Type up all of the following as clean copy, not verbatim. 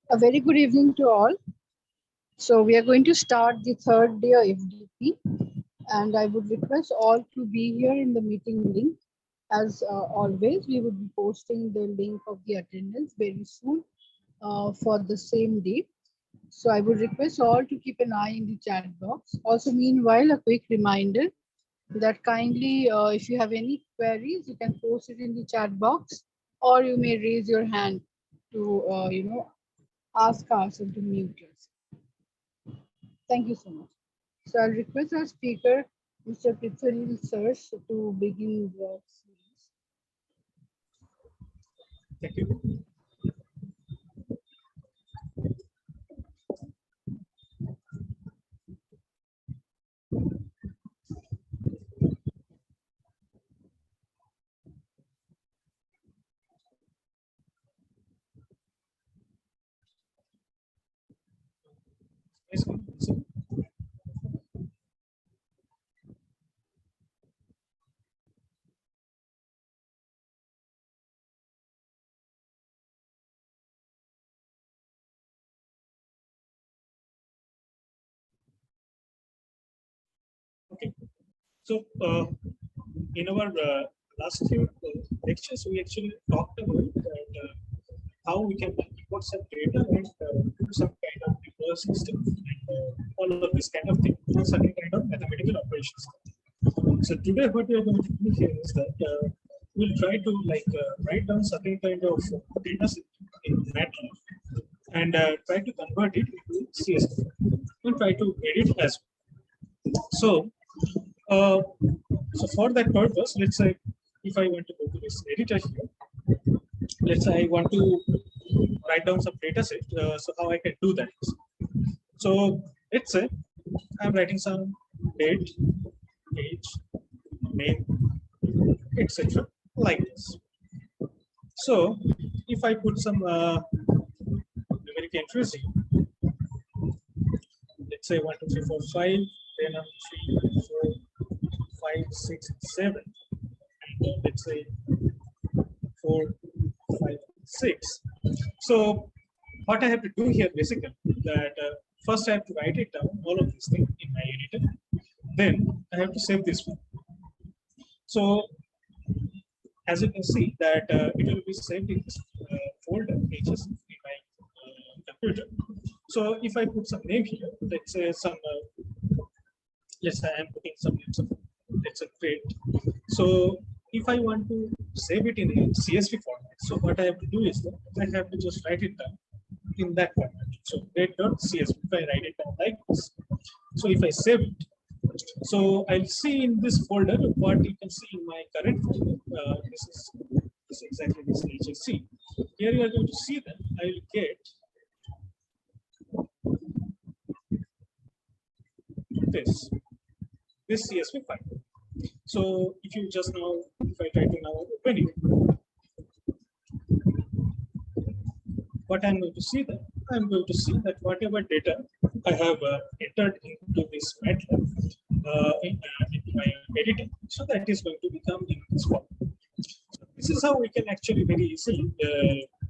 A very good evening to all. So we are going to start the third day of FDP, and I would request all to be here in the meeting link. As always, we would be posting the link of the attendance very soon for the same day. So I would request all to keep an eye in the chat box. Also, meanwhile, a quick reminder that kindly, if you have any queries, you can post it in the chat box, or you may raise your hand to, ask us and to mute us. Thank you so much. So I'll request our speaker, Mr. Prithwineel sir, to begin the series. Thank you. Okay. So in our last few lectures, we actually talked about that, how we can import some data and do some kind of reverse system and all of this kind of thing, or certain kind of mathematical operations. So today, what we are going to do here is that we'll try to write down certain kind of data set in MATLAB and try to convert it into CSV and try to edit as well. So for that purpose, let's say if I want to go to this editor here, let's say I want to write down some data set. So how I can do that? So let's say I'm writing some date, age, name, etc. like this. So if I put some numeric entries here, let's say 1, 2, 3, 4, 5, then 3, 4, 5, 6, 7, and let's say 4, 5, 6. So what I have to do here basically that first I have to write it down, all of these things in my editor. Then I have to save this one. So as you can see that it will be saved in this folder pages in my computer. So if I put some name here, let's say some, let's say I'm putting some names of, let's say grade. So if I want to save it in a CSV format, so what I have to do is that I have to just write it down in that format. So grade.csv, if I write it down like this. So if I save it, so I'll see in this folder what you can see in my current folder. This is exactly this HRDC. Here you are going to see that I will get this CSV file. So if you just now, if I try to now open it, what I'm going to see that I'm going to see that whatever data I have entered into this MATLAB in my editor, so that is going to become in this form. So this is how we can actually very easily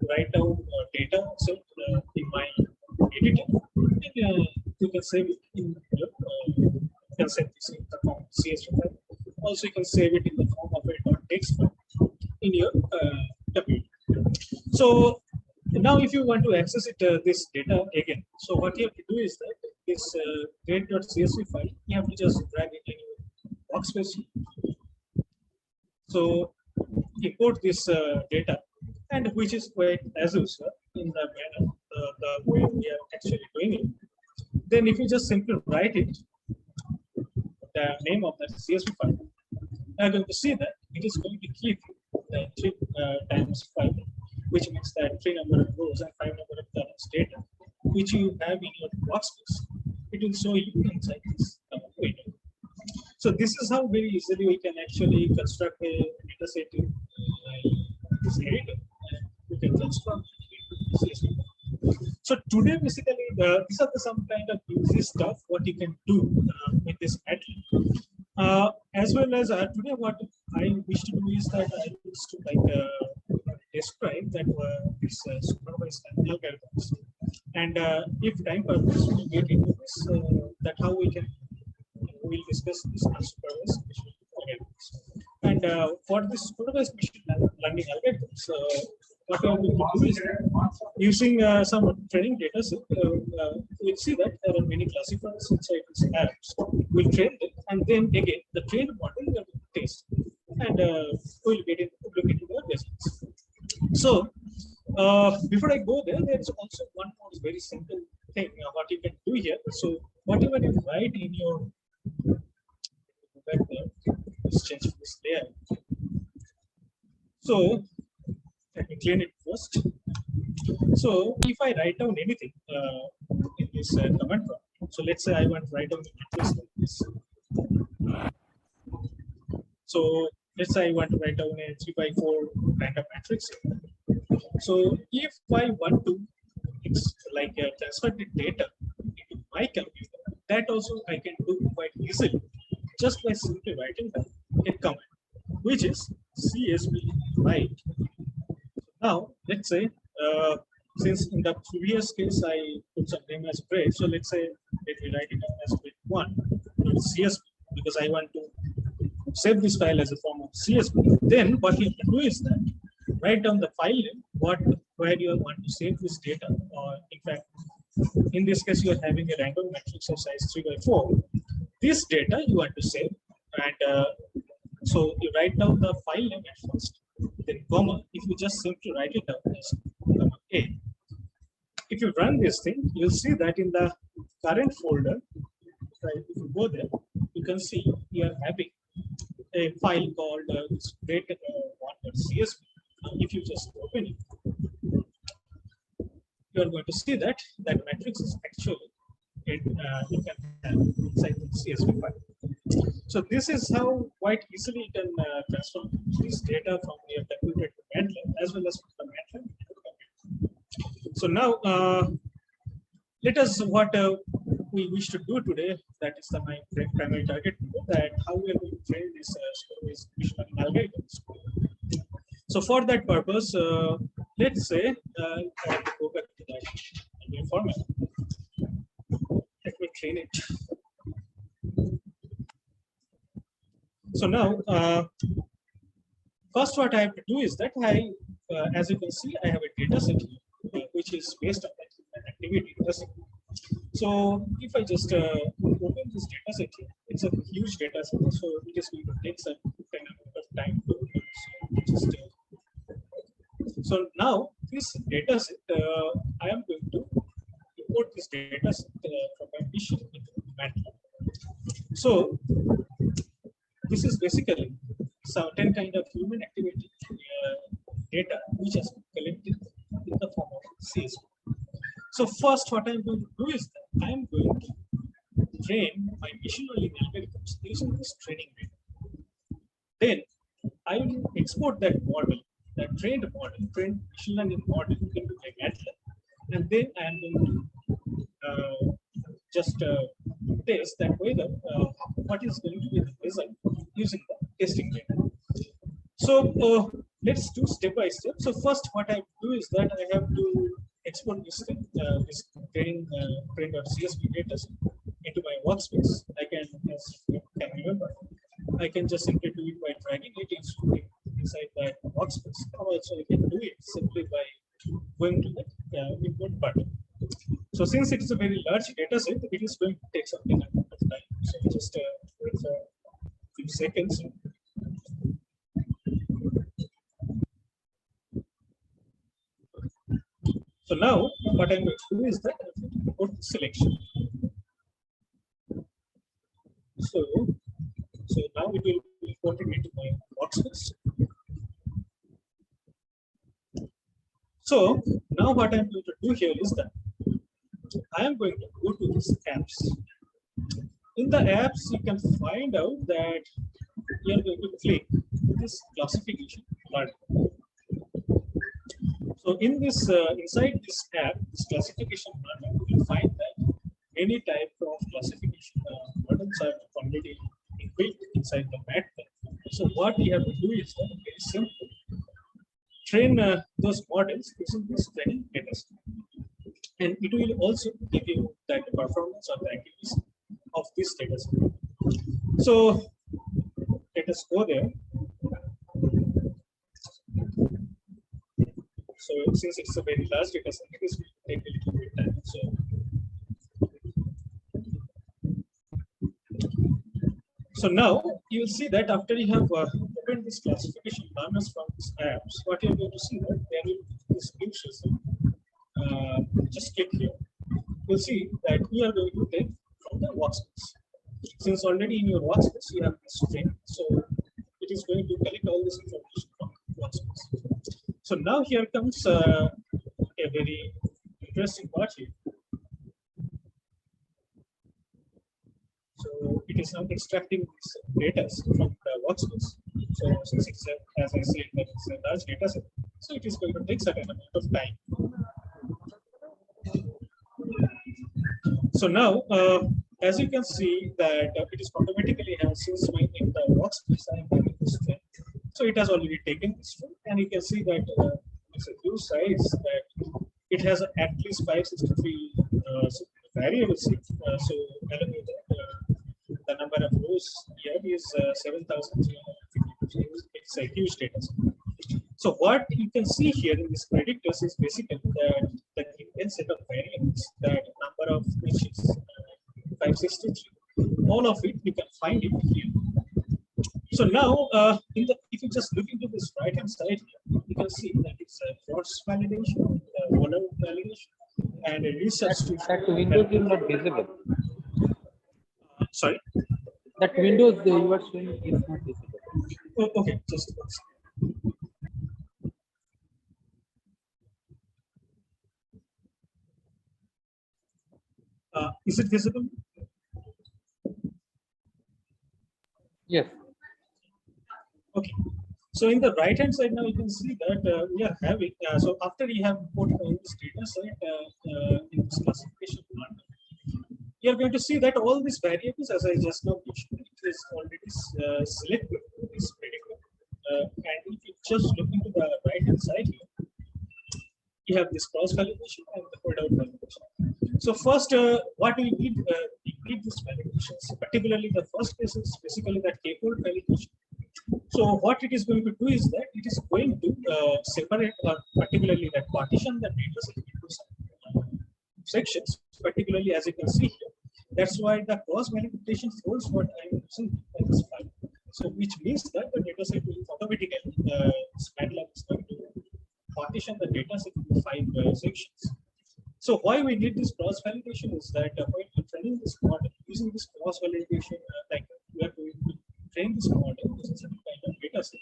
write down data set in my editor, and you can save it in your, you can save this in the form of CSV file. Also, you can save it in the form of a text file in your computer. So now, if you want to access it, this data again, so what you have to do is that this grade.csv file, you have to just drag it in your workspace. So import this data, and which is quite as usual in the manner the way we are actually doing it. Then, if you just simply write it, the name of that CSV file, you are going to see that it is going to keep the 3 times 5. Which means that 3 number of rows and 5 number of columns data, which you have in your workspace, it will show you inside this window. So this is how very easily we can actually construct a data set in this editor, and we can transform it into CSV. So today, basically, these are some kind of easy stuff what you can do with this MATLAB. As well as today, what I wish to do is that I wish to describe that this supervised algorithms. And if time permits, we'll get into this, that how we can, we'll discuss this unsupervised machine algorithms. And for this supervised machine learning algorithms, what we are going to do is using some training data set, we'll see that there are many classifiers inside these apps. We'll train them, and then again the trained model we are going to test, and we'll get it, look into the results. So before I go there, there is also one more very simple thing what you can do here. So whatever you write in your let's change this layer. So let me clean it first. So if I write down anything in this command prompt, so let's say I want to write down a matrix like this. So let's say I want to write down a 3x4 random matrix. So if I want to, it's like transfer the data into my computer, that also I can do quite easily just by simply writing down a command, which is CSV write. Now let's say since in the previous case I put some name as Prey, so let's say let me write it down as Prith1 CSV because I want to save this file as a form of CSV. Then what you can do is that write down the file name, where you want to save this data, or in fact, in this case, you are having a random matrix of size 3x4. This data you want to save, and so you write down the file name at first, then comma. If you just simply write it down as comma A. If you run this thing, you'll see that in the current folder, right, if you go there, you can see you are having a file called data.csv. If you just open it, you are going to see that that matrix is actually you can have inside the CSV file. So this is how quite easily you can transform this data from your computer to MATLAB as well as from MATLAB. So now let us what we wish to do today. That is my primary target. That how we are going to train this supervised machine learning algorithms. So for that purpose, let's say go back to that new format. Let me clean it. So now, first what I have to do is that as you can see, I have a data set here, which is based on that activity data set. So if I just open this data set here, it's a huge data set, so it is going to take some kind of time to open. So just so now this data set, I am going to import this data set from my machine into MATLAB. So this is basically certain kind of human activity data which has been collected in the form of CSV. So first, what I am going to do is that I am going to train my machine learning algorithms using this training data. Then I will export that model, that trained machine learning model into my MATLAB, and then I am going to just test that whether what is going to be the result using the testing data. So let's do step by step. So first, what I do is that I have to export this thing, this train.csv data into my workspace. I can, as you can remember, I can just simply do it by dragging it inside that workspace. Or also, I can do it simply by going to the import button. So since it is a very large data set, it is going to take some amount of time. So just wait for a few seconds. So now what I'm going to do is that I'm going to import selection. So now it will be imported into my workspace. So now what I'm going to do here is that I am going to go to these apps. In the apps, you can find out that you are going to click this classification button. So in this inside this app, this classification button, you will find that many types of classification buttons are already built inside the MATLAB. So what we have to do is that very simple. Train those models using this training data set. and it will also give you that performance or the accuracy of this data set. So let us go there. So since it's a very large data set, it is take a little bit time. So now you will see that after you have opened this classification learners from these apps, what you are going to see that there will be this new system. Just click here. You'll see that we are going to take from the workspace. Since already in your workspace you have this string, so it is going to collect all this information from workspace. So now here comes a very interesting part here. So it is now extracting this data from the workspace. So since it's as I said, that it's a large data set, so it is going to take certain amount of time. So now, as you can see that it is automatically has since my in the workspace I am having this string. So it has already taken this string, and you can see that it's a huge size that it has at least 563 variables. So along with that, the number of rows here is 7,352. It's a huge data set. So what you can see here in this predictors is basically that the given set of variables, that number of which is 563, all of it you can find it here. So now, if you just look into this right hand side here, you can see that it's a cross validation, order validation, and a research. That window is not visible. Sorry. That windows you are showing is not visible. Oh, okay, just one second. Is it visible? Yes. Okay. So in the right hand side now you can see that we are having, so after you have put in this data set in this classification plan, you are going to see that all these variables, as I just now mentioned, it is already selected this predictor. And if you just look into the right hand side here, you have this cross validation and the hold out validation. So first, what we need these validations, particularly the first case is basically that k-fold validation. So what it is going to do is that it is going to separate or particularly that partition the data set into some sections, particularly as you can see here. That's why the cross validation folds what I am using as file. So which means that the data set will automatically MATLAB is going to partition the data set into 5 sections. So why we need this cross validation is that when you're training this model using this cross validation, like we are going to train this model with a certain kind of data set.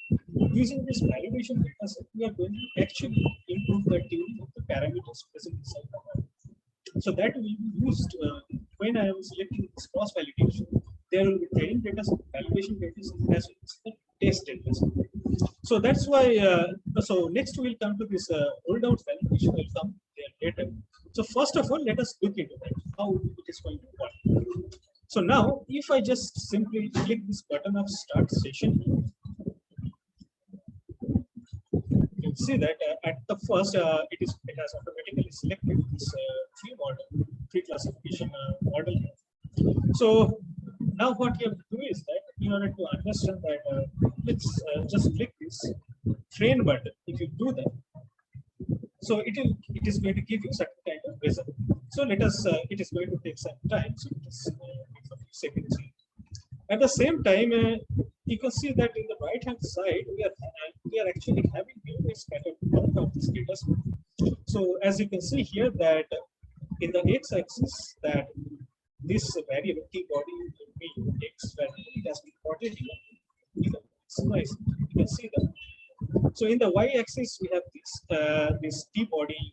Using this validation data set, we are going to actually improve the tuning of the parameters present inside the model. So that will be used when I am selecting this cross validation. There will be training data set, validation data set, as well as the test data set. So that's why. So next we will come to this hold out validation. Will come there later. So first of all, let us look into that how it is going to work. So now, if I just simply click this button of start session, you can see that at the first it has automatically selected this tree classification model. So now what you have to do is that in order to understand that, let's just click this train button. If you do that, so it is going to give you certain kind of result. So let us, it is going to take some time. So it is a few seconds. At the same time, you can see that in the right hand side, we are actually having this kind of count of this data set. So as you can see here that in the x-axis that this variable t body will be x value, it has been plotted here. You can see that. So in the y-axis we have this t body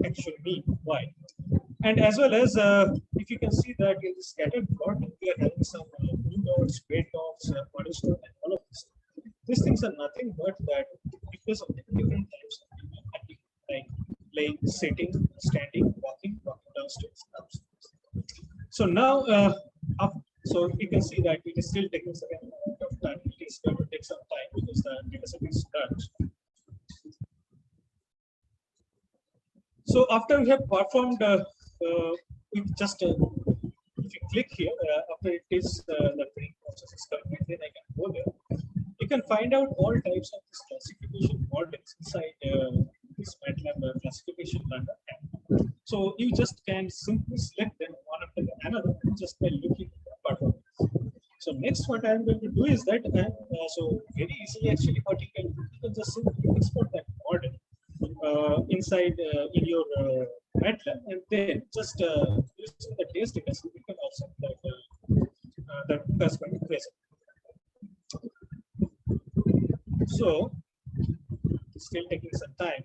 actual mean y, and as well as if you can see that in the scattered plot we are having some blue dots, red dots, model stone, and all of this. These things are nothing but that because of the different types of activity, like laying, sitting, standing, walking downstairs, upstairs. So now, so you can see that it is still taking some amount of time. It is going to take some time because the data set is large. So after we have performed, we just if you click here, after it is the training process is complete, then I can go there. You can find out all types of this classification models inside this MATLAB classification runner tab. So you just can simply select them one after another just by looking at the performance. So next, what I am going to do is that so very easily actually what you can just simply export that model inside in your MATLAB, and then just using the test data set, you can also that corresponding present. So still taking some time.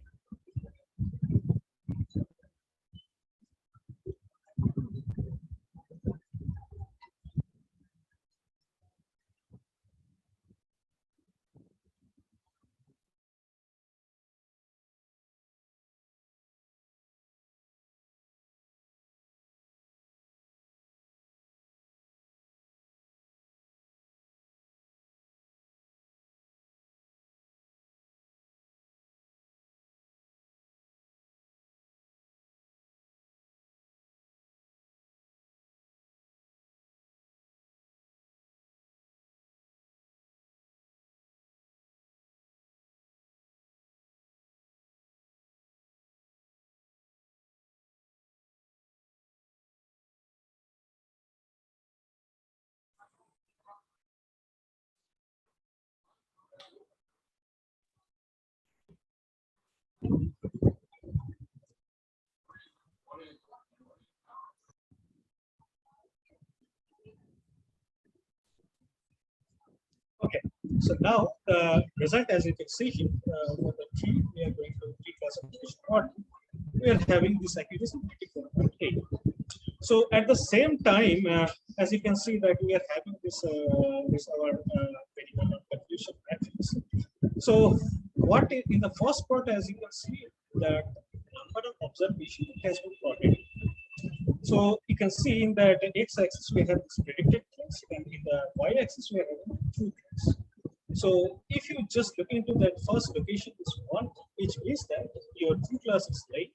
Okay, so now the result, as you can see here, for the tree, we are going to tree classification model. We are having this accuracy 94.8. So at the same time, as you can see that we are having this our variable confusion matrix. So what is, in the first part, as you can see, that number of observations has been plotted. So you can see in that x-axis we have this predicted class, and in the y-axis we are having true class. So if you just look into that first location, this one, which means that your true class is late,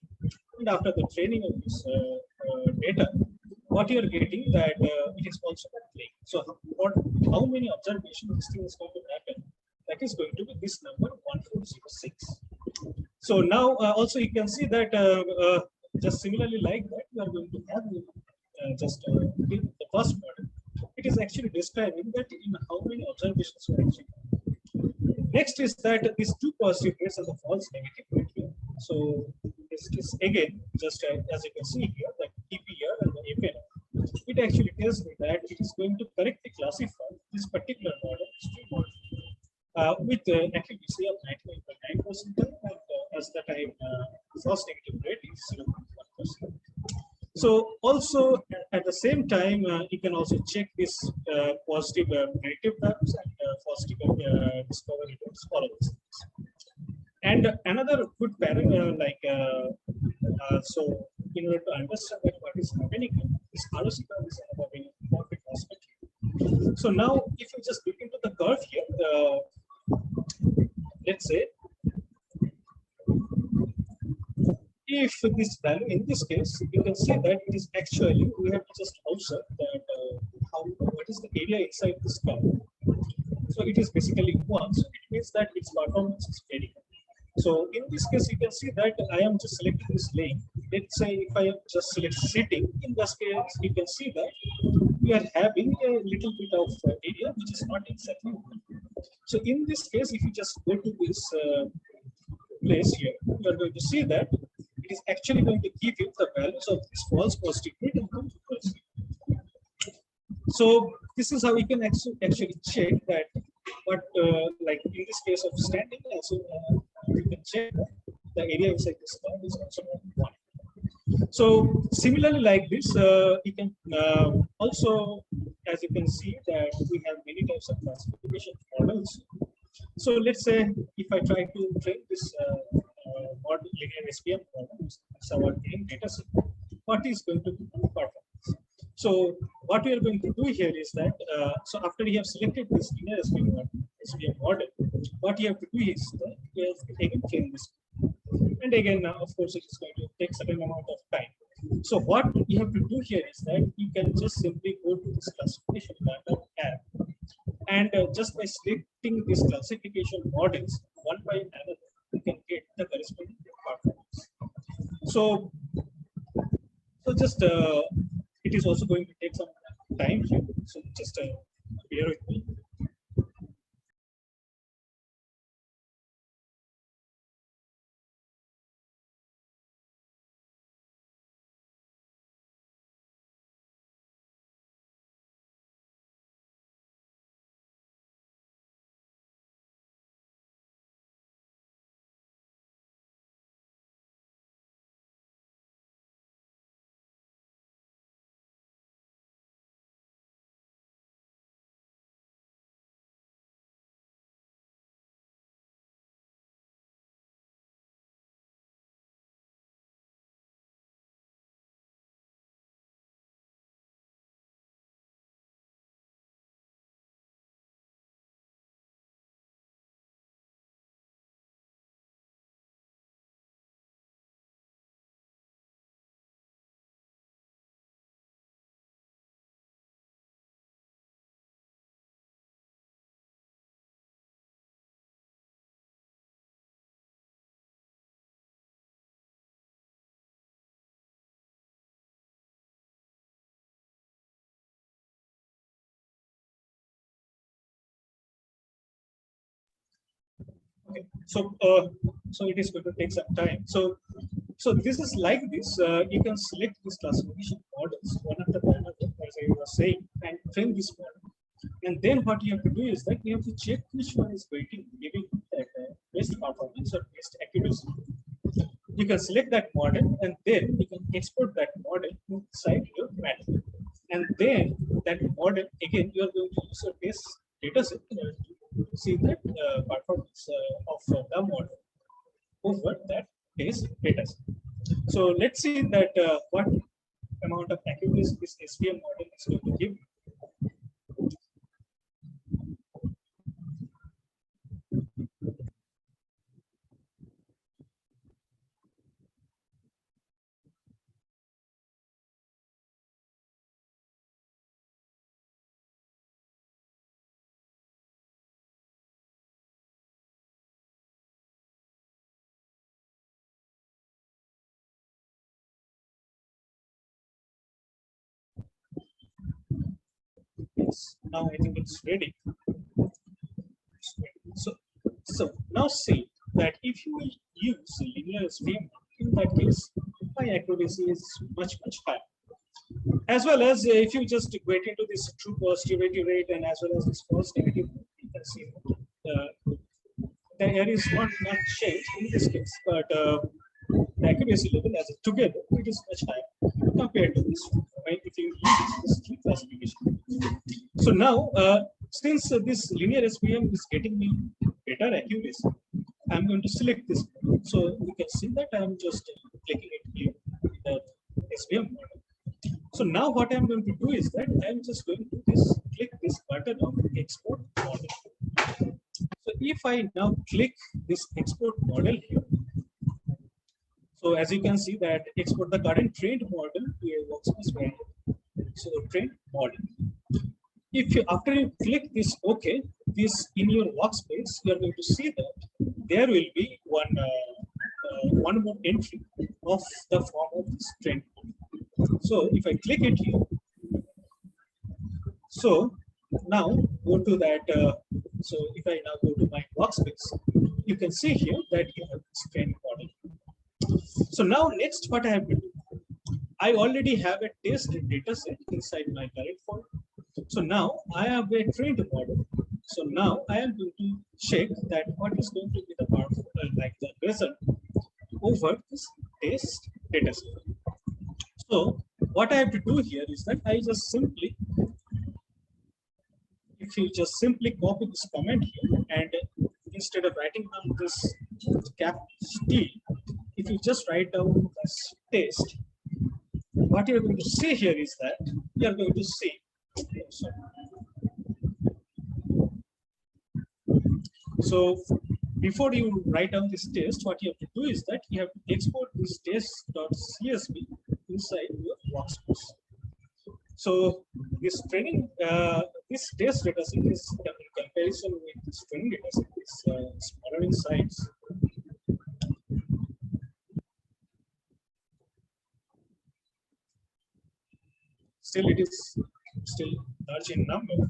and after the training of this data, what you are getting that it is also late. So how many observations this thing is going to happen? That is going to be this number 1406. So now also you can see that just similarly like that, we are going to have the first model. It is actually describing that in how many observations you are actually. Next is that these two positive rates are the false negative rate here. So this is again just as you can see here, the TPR and the APN. It actually tells me that it is going to correctly classify this particular model, this tree model, with accuracy of 99.9%, and as the time false negative rate is 0.1%. So also at the same time, you can also check this positive predictive values and positive discovery rates, all of these things. And another good parameter, so in order to understand that what is happening, this ROC curve is another very important aspect here. So now, if you just look into the curve here, let's say, if this value in this case, you can see that it is actually, we have to just observe that what is the area inside this curve. So it is basically 1, so it means that its performance is very good. So in this case, you can see that I am just selecting this lane. Let's say if I just select sitting, in this case, you can see that we are having a little bit of area which is not exactly 1. So in this case, if you just go to this place here, you are going to see that it is actually going to give you the values of this false positive rate and true positive. So this is how we can actually check that. But like in this case of standing, also you can check that the area inside this curve is also not 1. So similarly, like this, you can also, as you can see, that we have many types of classification models. So let's say if I try to train this model, linear SPM model, it's our main data set, what is going to be the performance? So what we are going to do here is that, so after you have selected this linear SPM model, what you have to do is that you have to again train this. And again, of course, it is going to take certain amount of time. So what you have to do here is that you can just simply go to this classification data tab, and just by selecting these classification models one by another, you can get the corresponding performance. So, just it is also going to take some time here. So just bear with me. Okay. So it is going to take some time. So this is like this. You can select this classification models one after the other, as I was saying, and train this model. And then what you have to do is that you have to check which one is giving that best performance or best accuracy. You can select that model, and then you can export that model inside your matrix. And then that model, again, you are going to use a base data set to see that performance of the model over that base data set. So let's see that what amount of accuracy this SVM model is going to give. Yes, now I think it's ready. So now see that if you use linear SVM, in that case, my accuracy is much higher. As well as if you just get into this true positivity rate and as well as this false negative, you can see the area is not much change in this case, but the accuracy level as a together it is much higher compared to this, right? If you use this tree classification. So now, since this linear SVM is getting me better accuracy, I'm going to select this. So you can see that I'm just clicking it here, the SVM model. So now what I'm going to do is that I'm just going to click this button of export model. So if I now click this export model here, so as you can see that export the current trained model to a workspace variable. So trained model. If you after you click this OK, this in your workspace, you are going to see that there will be one more entry of the form of this trained model. So if I click it here, so now go to that. So if I now go to my workspace, you can see here that you have this trained model. So now next what I have to do, I already have a test data set inside my direct folder. So now I have a trained model. So now I am going to check that what is going to be the powerful, like the result over this test data set. So what I have to do here is that I just simply, if you just simply copy this comment here and instead of writing down this cap T, if you just write down this test, what you're going to see here is that you're going to see. So before you write down this test, what you have to do is that you have to export this test.csv inside your workspace. So this training, this test data set is in comparison with this training data set is smaller in size. Still, it is still large in number.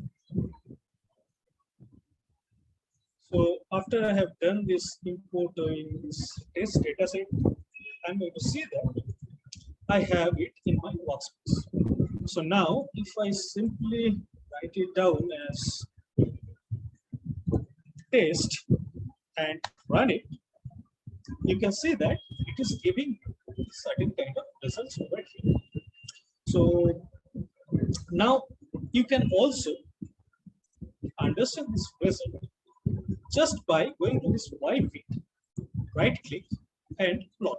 So after I have done this import in this test data set, I'm going to see that I have it in my workspace. So now, if I simply write it down as test and run it, you can see that it is giving certain kind of results over here. So now you can also understand this result just by going to this white bit, right click and plot.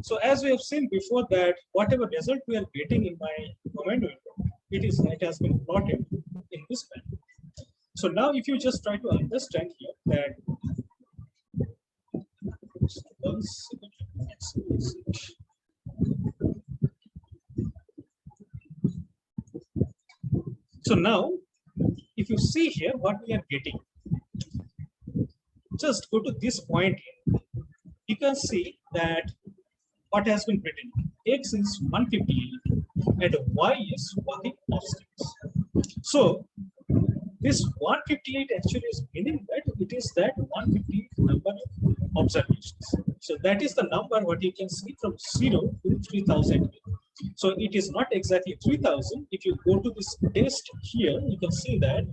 So as we have seen before that whatever result we are getting in my command window, it has been plotted in this panel. So now if you just try to understand here that so now if you see here what we are getting, just go to this point here. You can see that what has been written, X is 158 and Y is walking obstacles. So this 158 actually is meaning that it is that 158 number of observations. So that is the number what you can see from 0 to 3000. So it is not exactly 3000. If you go to this test here, you can see that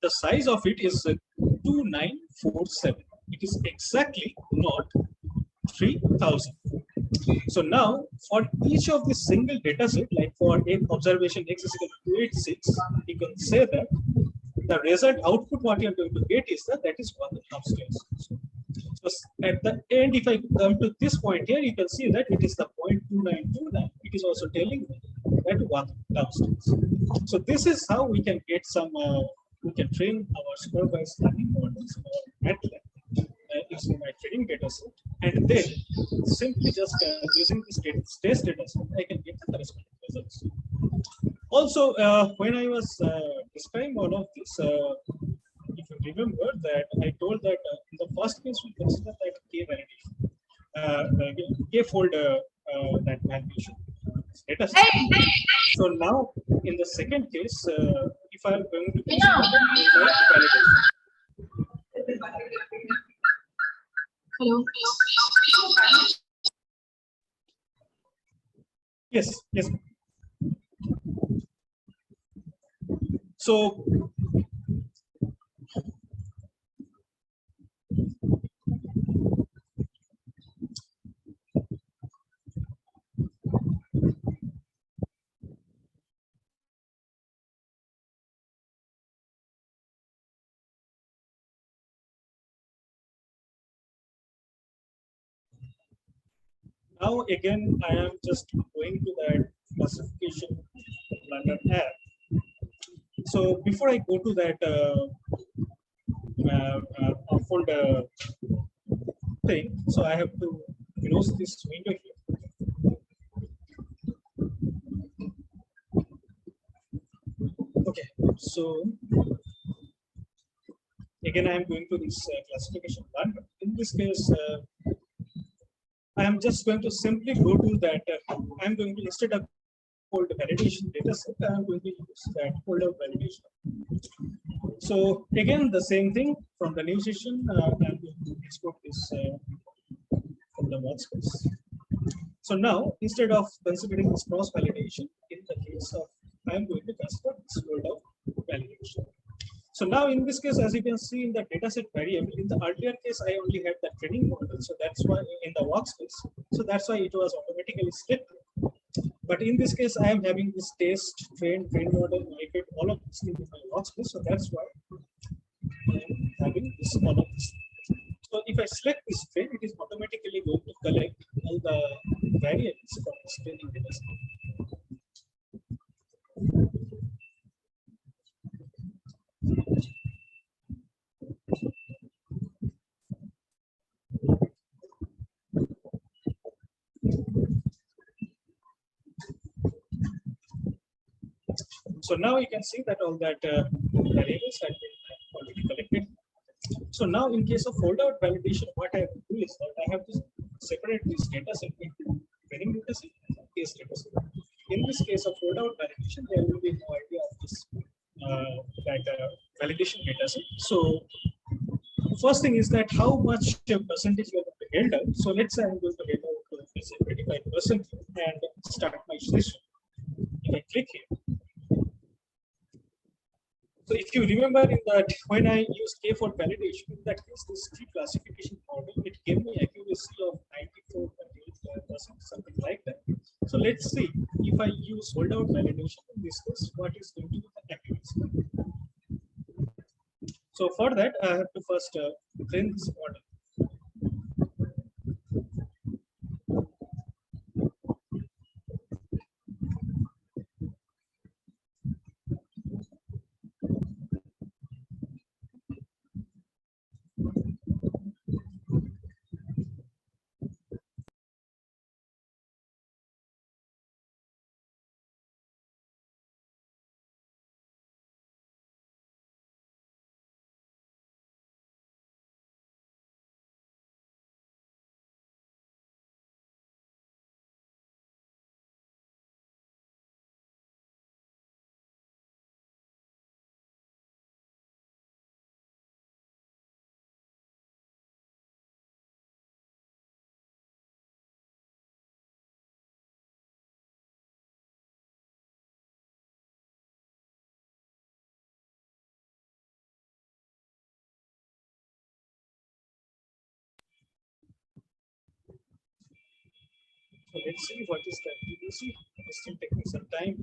the size of it is 2947. It is exactly not 3000. So now for each of the single data set, like for a observation X is equal to 286, you can say that the result output what you are going to get is that is walking upstairs. So at the end, if I come to this point here, you can see that it is the 0.2929. It is also telling me that walking downstairs. So this is how we can get some, we can train our supervised learning models in our MATLAB using my training data set, and then simply just using this test data set, I can get the corresponding results. Also, when I was describing all of this, if you remember that I told that in the first case we consider that K validation, K fold that validation data set. So now in the second case, if I am going to consider validation. Hello. Yes, yes. So now again, I am just going to that classification London app. So before I go to that fold thing, so I have to close this window here. Okay, so again, I am going to this classification London. In this case, I am just going to simply go to that. I am going to, instead of fold validation data set, I am going to use that folder validation. So again, the same thing from the new session. I am going to export this from the workspace. So now, instead of considering this cross validation, in the case of, I am going to consider this folder validation. So now in this case, as you can see in the dataset variable, in the earlier case, I only had the training model. So that's why in the workspace. So that's why it was automatically split. But in this case, I am having this test, train model, mifid, all of this in my workspace. So that's why I am having this all of this. So if I select this train, it is automatically going to collect all the variables from this training dataset. So now you can see that all that variables have been already collected. So now in case of fold out validation, what I have to do is that I have to separate this data set into training data set and case data set. In this case of fold out validation, there will be no idea of this validation data set. So first thing is that how much percentage you are going to held out. So let's say I'm going to held out let's say 25% and start my session. If I click here. So if you remember in that when I used K4 validation, in that case this tree classification model, it gave me accuracy of 94.8%, something like that. So let's see if I use hold out validation in this case, what is going to be the accuracy. So for that, I have to first train this model. So let's see what is the accuracy. It's still taking some time.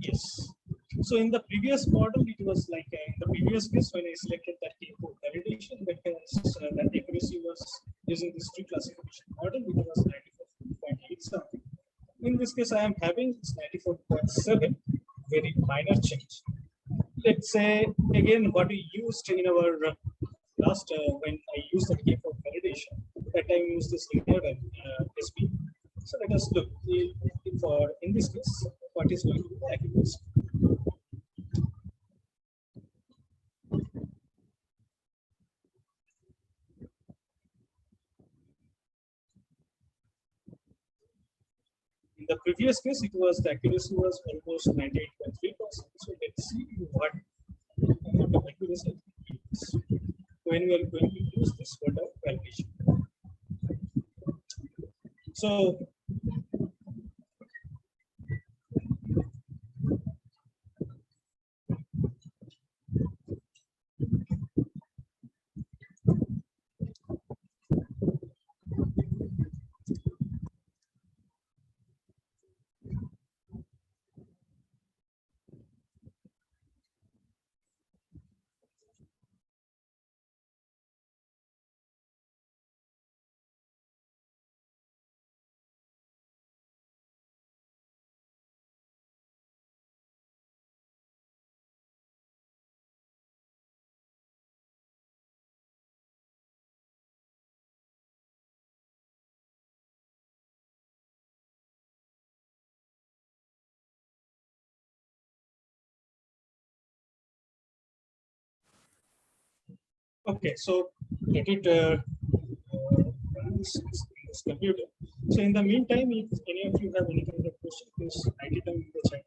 Yes. So in the previous model, it was like in the previous case when I selected that K4 validation, that accuracy was using this tree classification model, which was 94.8 something. In this case, I am having this 94.7, very minor change. Let's say again what we used in our last when I used the K4 validation. That time we used this linear SP. So let us look for in this case what is going to be the accuracy. In the previous case, it was the accuracy was almost 98.3%. So let's see what amount of accuracy is when we are going to use this for the validation. So okay, so let it run this computer. So in the meantime, if any of you have any kind of question, please write it down in the chat.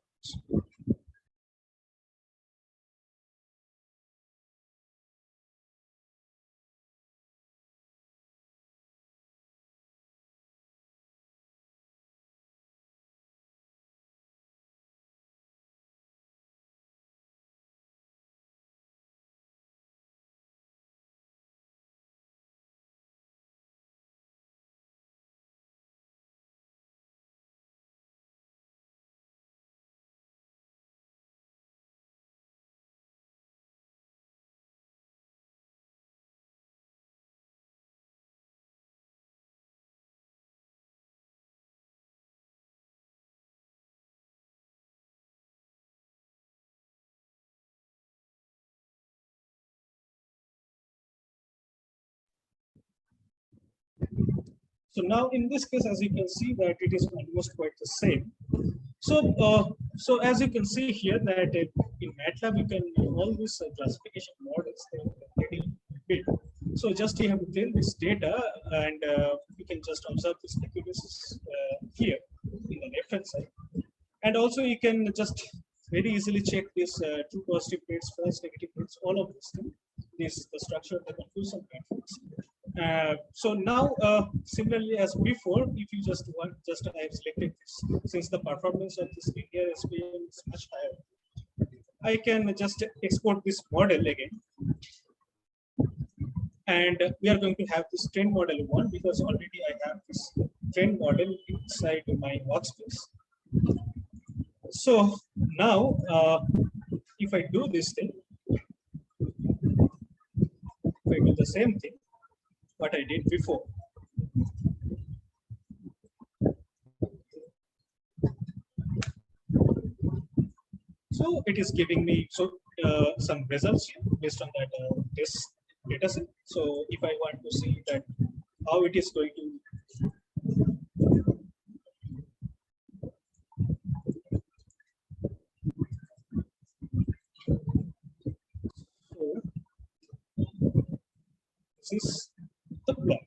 So now in this case, as you can see that it is almost quite the same. So, so as you can see here that in MATLAB you can all these classification models they are already built. So just you have to fill this data and you can just observe this accuracies here in the left hand side. And also you can just very easily check this true positive bits, false negative bits, all of this thing. This is the structure of the confusion matrix. So now, similarly as before, if you just want, just I have selected this, since the performance of this linear SPM is much higher, I can just export this model again. And we are going to have this trend model one because already I have this trend model inside my workspace. So now, if I do this thing, if I do the same thing, what I did before. So it is giving me some results here based on that this data set. So if I want to see that how it is going to this is the plot.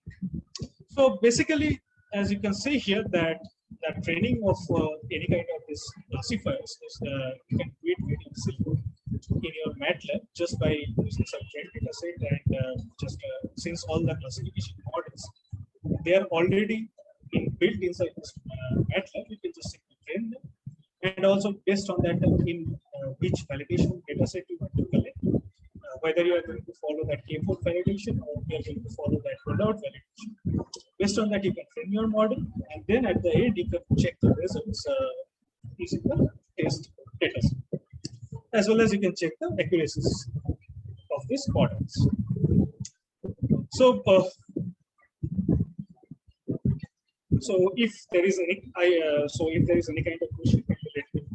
So basically, as you can see here, that the training of any kind of this classifiers is you can do it very easily in your MATLAB just by using some trend data set and just since all the classification models they are already built inside this MATLAB, you can just simply train them. And also based on that, in which validation data set you want to collect, whether you are going to follow that K4 validation or you are going to follow that rollout validation. Based on that, you can train your model, and then at the end, you can check the results using the test data set, as well as you can check the accuracies of these models. So, so if there is any, so if there is any kind of question, let me know.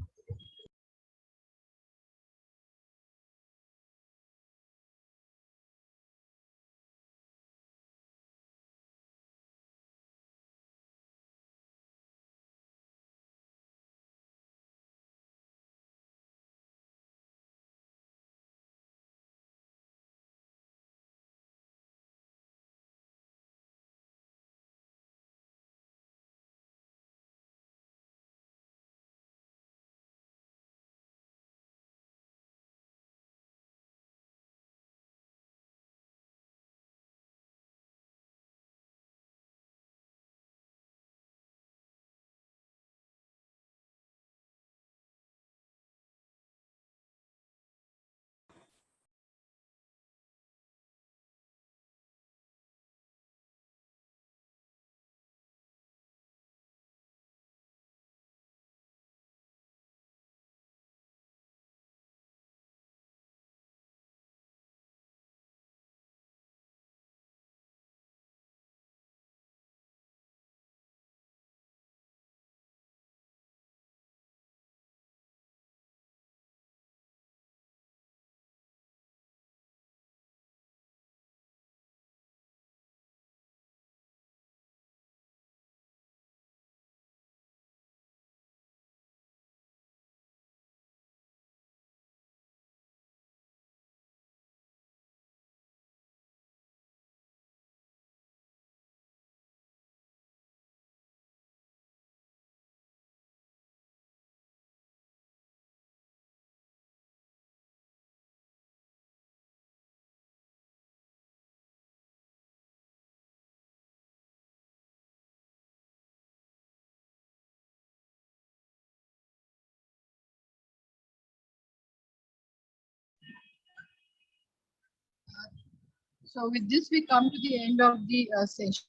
So with this, we come to the end of the session.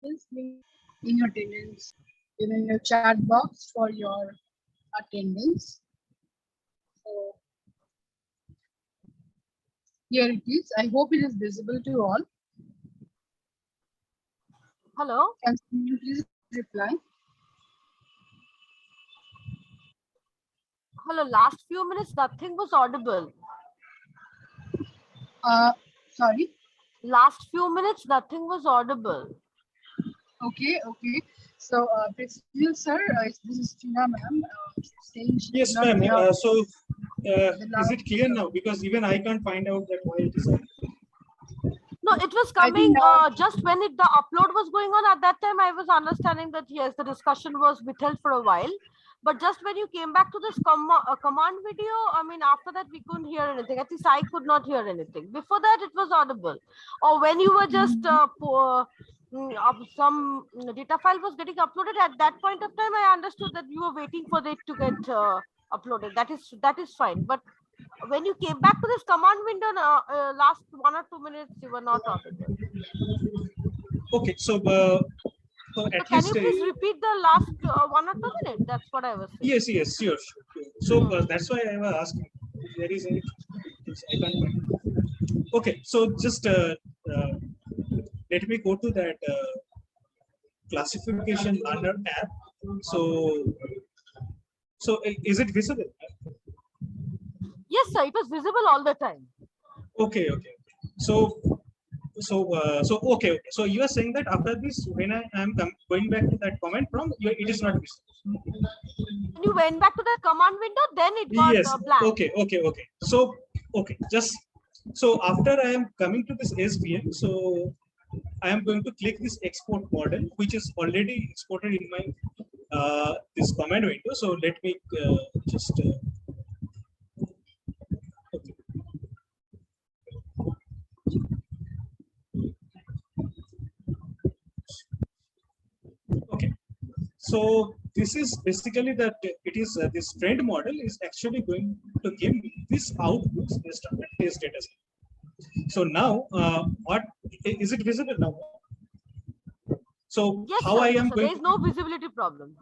In your attendance, in your chat box for your attendance. So here it is. I hope it is visible to all. Hello. Can someone please reply? Hello, last few minutes, nothing was audible. Sorry. Last few minutes, nothing was audible. Okay, okay. So, Prithwineel sir, this is Tina ma'am saying she Yes, did not ma'am. hear the Is last. it clear now? Because even I can't find out that why it is. No, it was I think coming now. just when the upload was going on. At that time, I was understanding that yes, the discussion was withheld for a while. But just when you came back to this command video, I mean, after that, we couldn't hear anything. At least I could not hear anything. Before that, it was audible. Or when you were just some data file was getting uploaded, at that point of time, I understood that you were waiting for it to get uploaded. That is fine. But when you came back to this command window, last 1 or 2 minutes, you were not audible. Okay, so So at can least you please repeat the last 1 or 2 minutes? That's what I was saying. yes, yes, sure, sure. So that's why I was asking. If there is any, I can't find. Okay, so just let me go to that classification under tab. So is it visible? Yes, sir. It was visible all the time. Okay, okay. So okay, okay. So you are saying that after this, when I am going back to that comment from, it is not visible. When you went back to the command window, then it got Yes. blank. Okay, okay, okay. So okay, just so after I am coming to this SVM, so I am going to click this export model, which is already exported in my this command window. So let me just okay. Okay. So this is basically that it is this trend model is actually going to give me this outputs based on the test data set. So now, what is it visible now? So Yes, how sir. I Yes, am sir. going There is no visibility problem.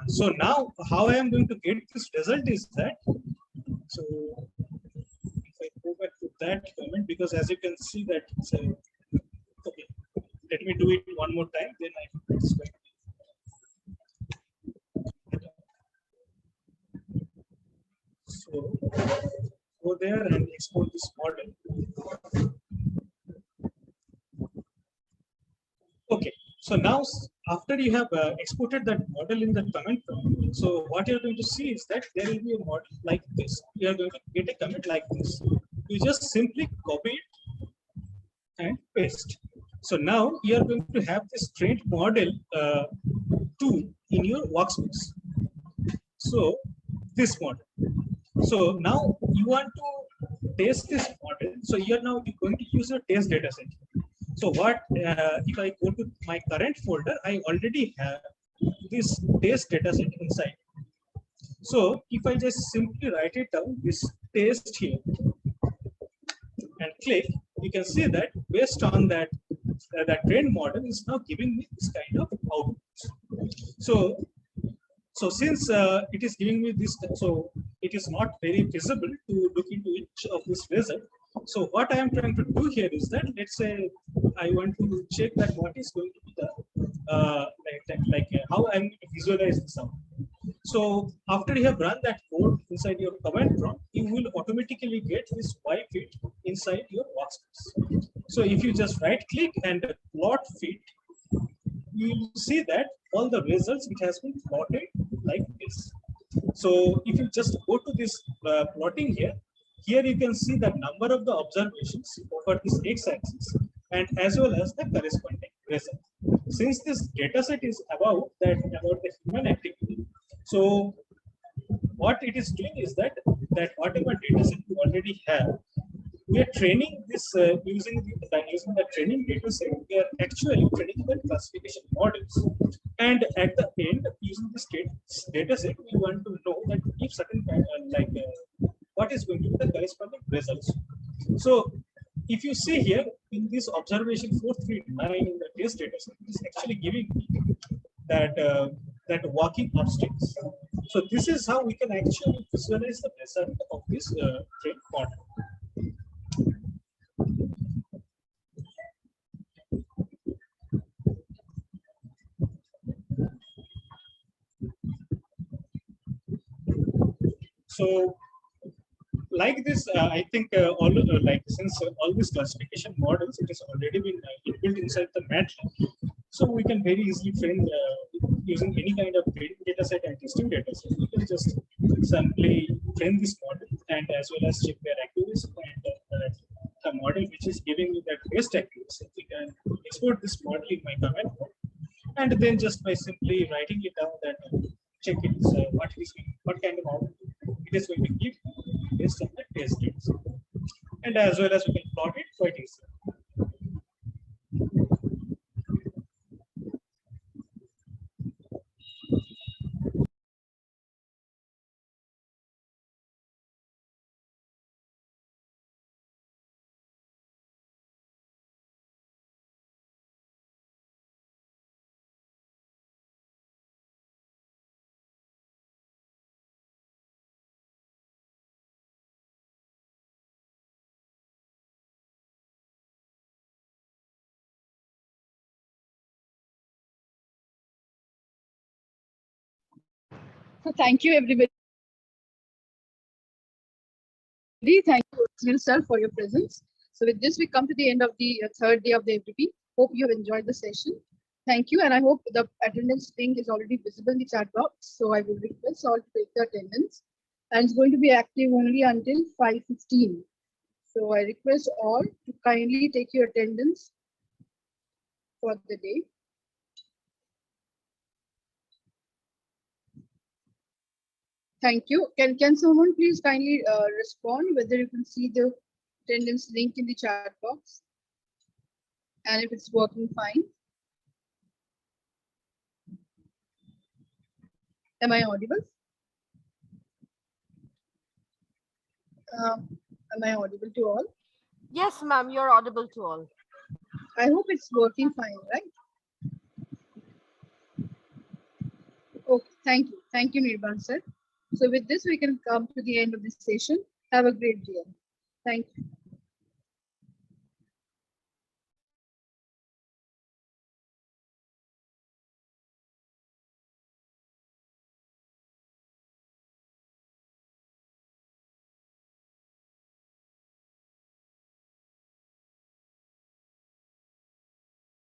so now how I am going to get this result is that, so if I go back to that comment, because as you can see that it's a, okay, let me do it one more time, then I can explain. So go there and export this model. Okay, so now after you have exported that model in the command prompt, so what you're going to see is that there will be a model like this. You are going to get a command like this. You just simply copy it and paste. So now you are going to have this trained model 2 in your workspace. So this model. So now you want to test this model. So you're now going to use your test data set. So what if I go to my current folder, I already have this test data set inside. So if I just simply write it down, this test here, and click, you can see that based on that, that trend model is now giving me this kind of outputs. So since it is giving me this, so it is not very visible to look into each of this result. So what I am trying to do here is that, let's say I want to check that what is going to be the how I'm going to visualize this out. So after you have run that code inside your command prompt, you will automatically get this Y fit inside your workspace. So if you just right click and plot fit, you will see that all the results it has been plotted like this. So if you just go to this plotting here, here you can see the number of the observations over this x-axis and as well as the corresponding result. Since this data set is about the human activity, so what it is doing is that whatever data set you already have, we are training this using the training data set. We are actually training the classification models, and at the end, using this data set, we want to know that if certain what is going to be the corresponding results. So if you see here in this observation 439 in the test data set, it is actually giving me that that walking upstairs. So this is how we can actually visualize the result of this train model. So like this, I think like since all these classification models, it has already been inbuilt inside the MATLAB. So we can very easily train using any kind of training data set and testing data set. We can just simply train this model and as well as check their accuracy and the model which is giving me that best accuracy. We can export this model in my command mode, and then just by simply writing it down, that check it what kind of output it is going to give based on the test data. And as well as we can plot it quite easily. So thank you, everybody. Thank you, yourself, for your presence. So with this, we come to the end of the third day of the FDP. Hope you have enjoyed the session. Thank you, and I hope the attendance link is already visible in the chat box. So I will request all to take the attendance, and it's going to be active only until 5:15. So I request all to kindly take your attendance for the day. Thank you. Can someone please kindly respond whether you can see the attendance link in the chat box and if it's working fine? Am I audible? Am I audible to all? Yes, ma'am, you're audible to all. I hope it's working fine, right? Okay, thank you. Thank you, Nirban sir. So with this, we can come to the end of this session. Have a great day. Thank you.